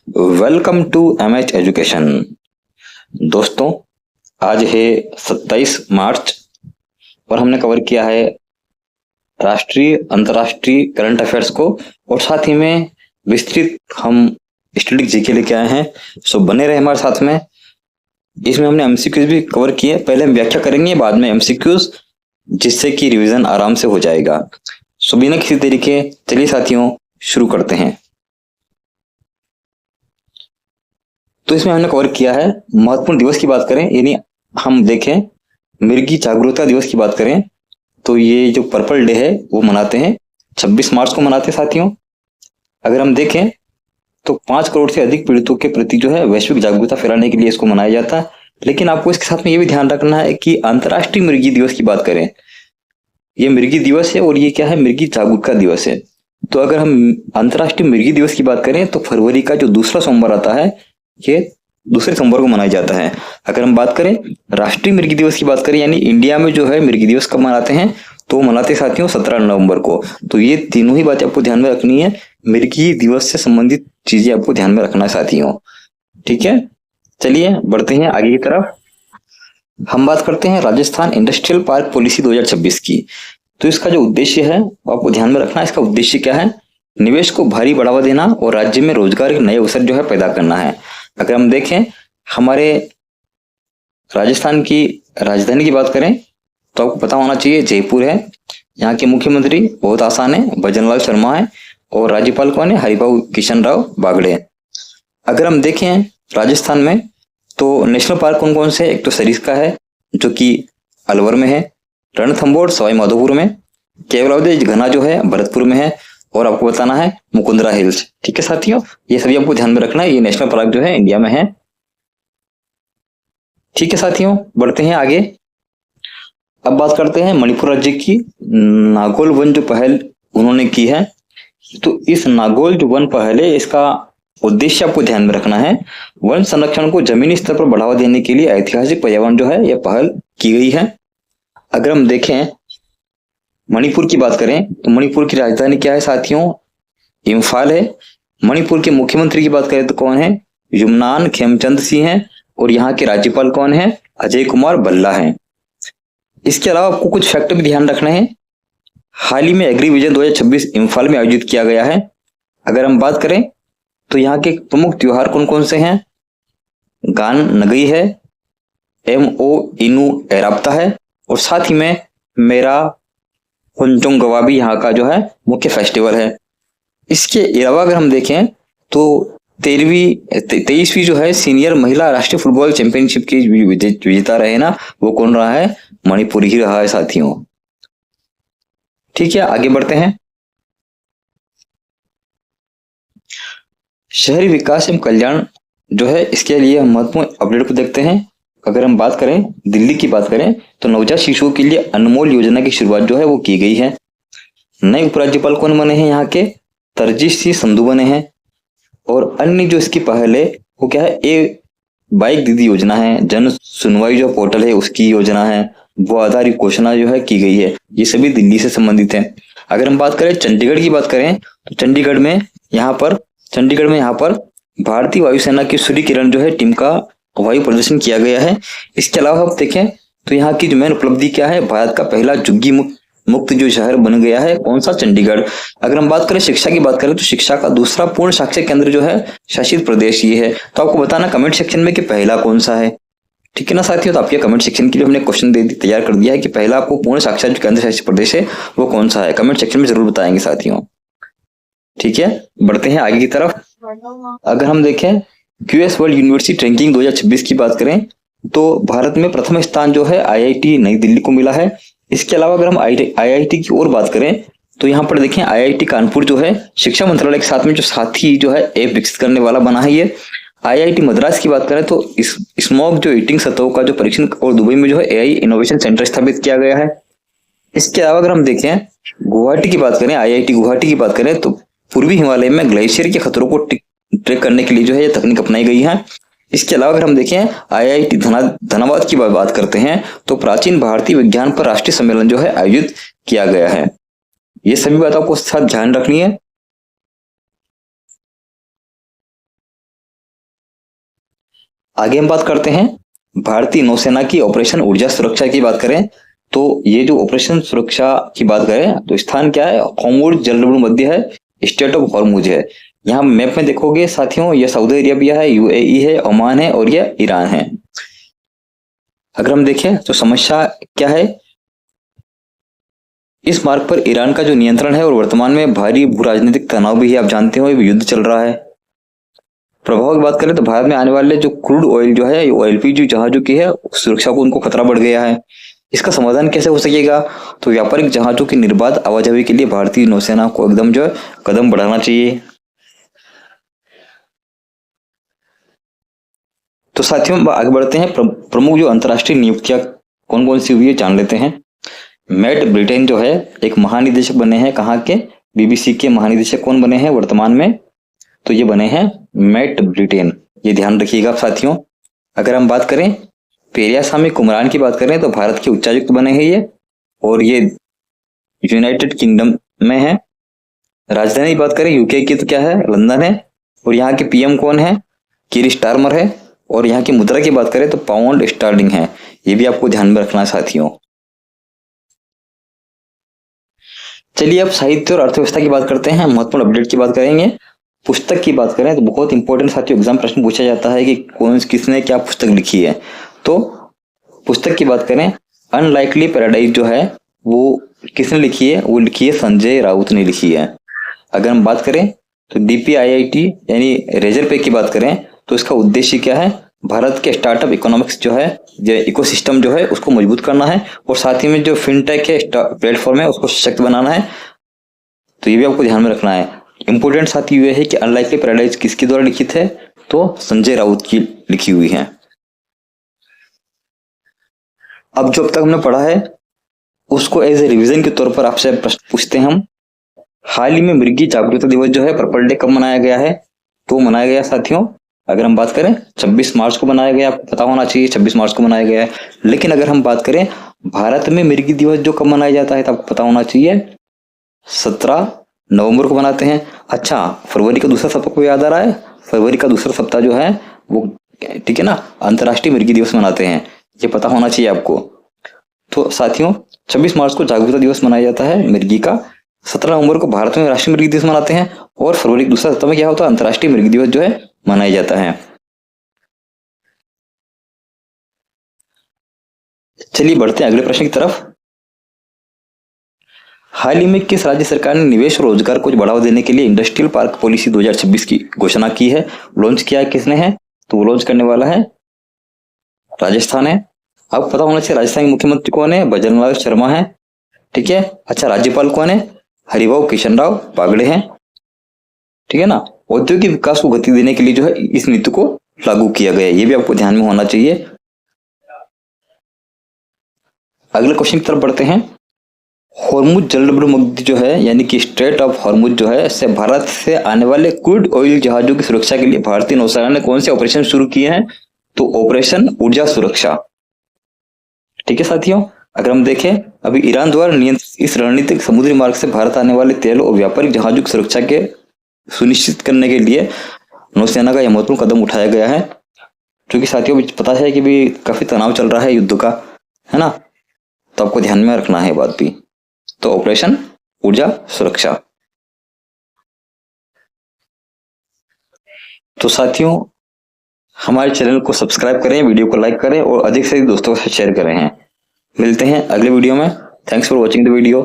Welcome to MH education. दोस्तों, आज है 27 मार्च और हमने कवर किया है राष्ट्रीय अंतर्राष्ट्रीय करंट अफेयर्स को और साथ ही में विस्तृत हम स्टैटिक जीके लेके आए हैं। सो बने रहे हमारे साथ में। इसमें हमने एमसीक्यूज भी कवर किए। पहले हम व्याख्या करेंगे, बाद में एमसीक्यूज, जिससे कि रिवीजन आराम से हो जाएगा। सो बिना किसी तरीके चलिए साथियों शुरू करते हैं। तो इसमें हमने कवर किया है महत्वपूर्ण दिवस की बात करें, यानी हम देखें मिर्गी जागरूकता दिवस की बात करें तो ये जो पर्पल डे है वो मनाते हैं 26 मार्च को मनाते हैं साथियों। अगर हम देखें तो 5 करोड़ से अधिक पीड़ितों के प्रति जो है वैश्विक जागरूकता फैलाने के लिए इसको मनाया जाता है। लेकिन आपको इसके साथ में ये भी ध्यान रखना है कि अंतर्राष्ट्रीय मिर्गी दिवस की बात करें, ये मिर्गी दिवस है और ये क्या है, मिर्गी जागरूकता दिवस है। तो अगर हम अंतर्राष्ट्रीय मिर्गी दिवस की बात करें तो फरवरी का जो दूसरा सोमवार आता है ये दूसरे सोमवार को मनाया जाता है। अगर हम बात करें राष्ट्रीय मिर्गी दिवस की बात करें, यानी इंडिया में जो है मिर्गी दिवस कब मनाते हैं, तो मनाते साथियों 17 नवंबर को। तो ये तीनों ही बातें आपको ध्यान में रखनी है। मिर्गी दिवस से संबंधित चीजें आपको ध्यान में रखना है साथियों, ठीक है। चलिए बढ़ते हैं आगे की तरफ। हम बात करते हैं राजस्थान इंडस्ट्रियल पार्क पॉलिसी 2026 की। तो इसका जो उद्देश्य है आपको ध्यान में रखना है। इसका उद्देश्य क्या है, निवेश को भारी बढ़ावा देना और राज्य में रोजगार के नए अवसर जो है पैदा करना है। अगर हम देखें हमारे राजस्थान की राजधानी की बात करें तो आपको पता होना चाहिए जयपुर है। यहाँ के मुख्यमंत्री बहुत आसान है, भजनलाल शर्मा है, और राज्यपाल कौन है, हरिभाऊ किशन राव बागड़े। अगर हम देखें राजस्थान में तो नेशनल पार्क कौन कौन से, एक तो सरिस्का है जो कि अलवर में है, रणथंभौर सवाई माधोपुर में, केवलावद घना जो है भरतपुर में है, और आपको बताना है मुकुंदरा हिल्स। ठीक है साथियों, ये सभी आपको ध्यान में रखना है। ये नेशनल पार्क जो है इंडिया में है। ठीक है साथियों, बढ़ते हैं आगे। अब बात करते हैं मणिपुर राज्य की। नागौल वन जो पहल उन्होंने की है, तो इस नागौल जो वन पहल है इसका उद्देश्य आपको ध्यान में रखना है। वन संरक्षण को जमीनी स्तर पर बढ़ावा देने के लिए ऐतिहासिक पर्यावरण जो है यह पहल की गई है। अगर हम देखें मणिपुर की बात करें तो मणिपुर की राजधानी क्या है साथियों, इम्फाल है। मणिपुर के मुख्यमंत्री की बात करें तो कौन है, युमनान खेमचंद सिंह है, और यहाँ के राज्यपाल कौन है, अजय कुमार भल्ला है। इसके अलावा आपको कुछ फैक्ट भी ध्यान रखना है। हाल ही में एग्री विजन 2026 इम्फाल में आयोजित किया गया है। अगर हम बात करें तो यहाँ के प्रमुख त्योहार कौन कौन से हैं, गान नगई है, MO इनू एराप्ता है, और साथ ही में मेरा हुंचोंग गवा भी यहाँ का जो है मुख्य फेस्टिवल है। इसके अलावा अगर हम देखें तो 23वीं जो है सीनियर महिला राष्ट्रीय फुटबॉल चैंपियनशिप की विजेता रहे ना, वो कौन रहा है, मणिपुर ही रहा है साथियों। ठीक है, आगे बढ़ते हैं। शहरी विकास एवं कल्याण जो है इसके लिए महत्वपूर्ण अपडेट को देखते हैं। अगर हम बात करें दिल्ली की बात करें तो नवजात शिशुओं के लिए अनमोल योजना की शुरुआत जो है वो की गई है। नए उपराज्यपाल कौन बने हैं, यहाँ के तरजीत सिंह संधू बने हैं। और अन्य जो इसकी पहल है वो क्या है, ए बाइक दीदी योजना है, जन सुनवाई जो पोर्टल है उसकी योजना है, वो आधारित घोषणा जो है की गई है। ये सभी दिल्ली से संबंधित है। अगर हम बात करें चंडीगढ़ की बात करें तो चंडीगढ़ में यहाँ पर भारतीय वायुसेना की सूर्य किरण जो है टीम का वायु प्रदर्शन किया गया है। इसके अलावा आप देखें तो यहाँ की जो मेन उपलब्धि क्या है, भारत का पहला झुग्गी मुक्त जो शहर बन गया है, कौन सा, चंडीगढ़। अगर हम बात करें शिक्षा की बात करें तो शिक्षा का दूसरा पूर्ण साक्षर केंद्र जो है शासित प्रदेश ये है। तो आपको बताना कमेंट सेक्शन में कि पहला कौन सा है। ठीक है ना साथियों, तो आपके कमेंट सेक्शन के लिए हमने क्वेश्चन तैयार कर दिया है कि पहला आपको पूर्ण साक्षर जो केंद्र शासित प्रदेश है वो कौन सा है। कमेंट सेक्शन में जरूर बताएंगे साथियों। ठीक है, बढ़ते हैं आगे की तरफ। अगर हम देखें क्यूएस वर्ल्ड यूनिवर्सिटी रैंकिंग 2026 की बात करें तो भारत में प्रथम स्थान जो है IIT नई दिल्ली को मिला है। इसके अलावा अगर हम IIT की और बात करें तो यहाँ पर देखें IIT कानपुर जो है शिक्षा मंत्रालय के साथ में जो साथी जो है ऐप विकसित करने वाला बना है ये। IIT मद्रास की बात करें तो स्मॉग जो ईटिंग सतहों का जो परीक्षण, और दुबई में जो है AI इनोवेशन सेंटर स्थापित किया गया है। इसके अलावा अगर हम देखें गुवाहाटी की बात करें, IIT गुवाहाटी की बात करें तो पूर्वी हिमालय में ग्लेशियर के खतरों को ट्रैक करने के लिए जो है ये तकनीक अपनाई गई है। इसके अलावा अगर हम देखें IIT धनबाद की बात करते हैं तो प्राचीन भारतीय विज्ञान पर राष्ट्रीय सम्मेलन जो है आयोजित किया गया है। ये सभी बातों को साथ ध्यान रखनी है। आगे हम बात करते हैं भारतीय नौसेना की ऑपरेशन ऊर्जा सुरक्षा की बात करें तो ये जो ऑपरेशन सुरक्षा की बात करें तो स्थान क्या है, होर्मुज जलसंधि मध्य है, स्टेट ऑफ होर्मुज है। यहाँ मैप में देखोगे साथियों, ये सऊदी अरेबिया है, यूएई है, ओमान है और ये ईरान है। अगर हम देखें तो समस्या क्या है, इस मार्ग पर ईरान का जो नियंत्रण है और वर्तमान में भारी भू राजनीतिक तनाव भी है, आप जानते हो युद्ध चल रहा है। प्रभाव की बात करें तो भारत में आने वाले जो क्रूड ऑयल जो है, एलपीजी जहाजों की है, सुरक्षा को उनको खतरा बढ़ गया है। इसका समाधान कैसे हो सकेगा, तो व्यापारिक जहाजों की निर्बाध आवाजाही के लिए भारतीय नौसेना को एकदम जो है कदम बढ़ाना चाहिए। तो साथियों आगे बढ़ते हैं, प्रमुख जो अंतर्राष्ट्रीय नियुक्तियां कौन कौन सी हुई है जान लेते हैं। मैट ब्रिटेन जो है एक महानिदेशक बने हैं, कहाँ के, बीबीसी के महानिदेशक कौन बने हैं वर्तमान में, तो ये बने हैं मैट ब्रिटेन, ये ध्यान रखिएगा साथियों। अगर हम बात करें पेरियास्वामी कुमरान की बात करें तो भारत के उच्चायुक्त बने हैं ये, और ये यूनाइटेड किंगडम में है। राजधानी की बात करें यूके की तो क्या है, लंदन है, और यहाँ के पीएम कौन है, कीर स्टारमर है, और यहाँ की मुद्रा की बात करें तो पाउंड स्टर्लिंग है। ये भी आपको ध्यान में रखना है साथियों। चलिए अब साहित्य और अर्थव्यवस्था की बात करते हैं, महत्वपूर्ण अपडेट की बात करेंगे। पुस्तक की बात करें तो बहुत इंपॉर्टेंट साथियों, एग्जाम प्रश्न पूछा जाता है कि कौन किसने क्या पुस्तक लिखी है। तो पुस्तक की बात करें अनलाइकली पैराडाइज जो है वो किसने लिखी है, वो लिखी है संजय राउत ने लिखी है। अगर हम बात करें तो डीपीआईआईटी यानी रेजर पे की बात करें तो इसका उद्देश्य क्या है, भारत के स्टार्टअप इकोनॉमिक्स जो है, जो इकोसिस्टम जो है उसको मजबूत करना है, और साथ ही में जो फिनटेक है प्लेटफॉर्म है उसको सशक्त बनाना है। तो ये भी आपको ध्यान में रखना है। इंपोर्टेंट साथी ये है कि अनलाइकली पैराडाइज किसके द्वारा लिखित है, तो संजय राउत की लिखी हुई है। अब जो अब तक हमने पढ़ा है उसको एज ए रिवीजन के तौर पर आपसे प्रश्न पूछते हैं हम। हाल ही में मृगी जागरूकता दिवस जो है पर्पल डे कब मनाया गया है, तो मनाया गया साथियों, अगर हम बात करें 26 मार्च को मनाया गया, आपको पता होना चाहिए 26 मार्च को मनाया गया है। लेकिन अगर हम बात करें भारत में मृगी दिवस जो कब मनाया जाता है तो आपको पता होना चाहिए 17 नवंबर को मनाते हैं। अच्छा, फरवरी का दूसरा सप्ताह को याद आ रहा है, फरवरी का दूसरा सप्ताह जो है वो ठीक है ना, अंतर्राष्ट्रीय मृगी दिवस मनाते हैं, ये पता होना चाहिए आपको। तो साथियों 26 मार्च को जागरूकता दिवस मनाया जाता है मृगी का, 17 नवंबर को भारत में राष्ट्रीय मृगी दिवस मनाते हैं, और फरवरी के दूसरा सप्ताह में क्या होता है, अंतर्राष्ट्रीय मृगी दिवस जो है मनाया जाता है। चलिए बढ़ते हैं अगले प्रश्न की तरफ। हाल ही में किस राज्य सरकार ने निवेश और रोजगार को बढ़ावा देने के लिए इंडस्ट्रियल पार्क पॉलिसी 2026 की घोषणा की है, लॉन्च किया है किसने है, तो वो लॉन्च करने वाला है राजस्थान है। आपको पता होना चाहिए राजस्थान के मुख्यमंत्री कौन है, भजनलाल शर्मा है, ठीक है। अच्छा, राज्यपाल कौन है, हरिभाऊ किशनराव बागड़े हैं, ठीक है ना। औद्योगिक विकास को गति देने के लिए जो है इस नीति को लागू किया गया है, ये भी आपको ध्यान में होना चाहिए। अगले क्वेश्चन की तरफ बढ़ते हैं। होर्मुज जलसंधि मध्य जो है यानी कि स्ट्रेट ऑफ होर्मुज जो है, इससे भारत से आने वाले क्रूड ऑयल जहाजों की सुरक्षा के लिए भारतीय नौसेना ने कौन से ऑपरेशन शुरू किए हैं, तो ऑपरेशन ऊर्जा सुरक्षा, ठीक है साथियों। अगर हम देखें अभी ईरान द्वारा नियंत्रित इस रणनीतिक समुद्री मार्ग से भारत आने वाले तेल और व्यापारिक जहाजों की सुरक्षा के सुनिश्चित करने के लिए नौसेना का यह महत्वपूर्ण कदम उठाया गया है, क्योंकि साथियों पता है कि भी काफी तनाव चल रहा है युद्ध का, है ना, तो आपको ध्यान में रखना है बात भी। तो ऑपरेशन ऊर्जा सुरक्षा। तो साथियों हमारे चैनल को सब्सक्राइब करें, वीडियो को लाइक करें और अधिक से अधिक दोस्तों के साथ शेयर करें। मिलते हैं अगले वीडियो में। Thanks for watching the video.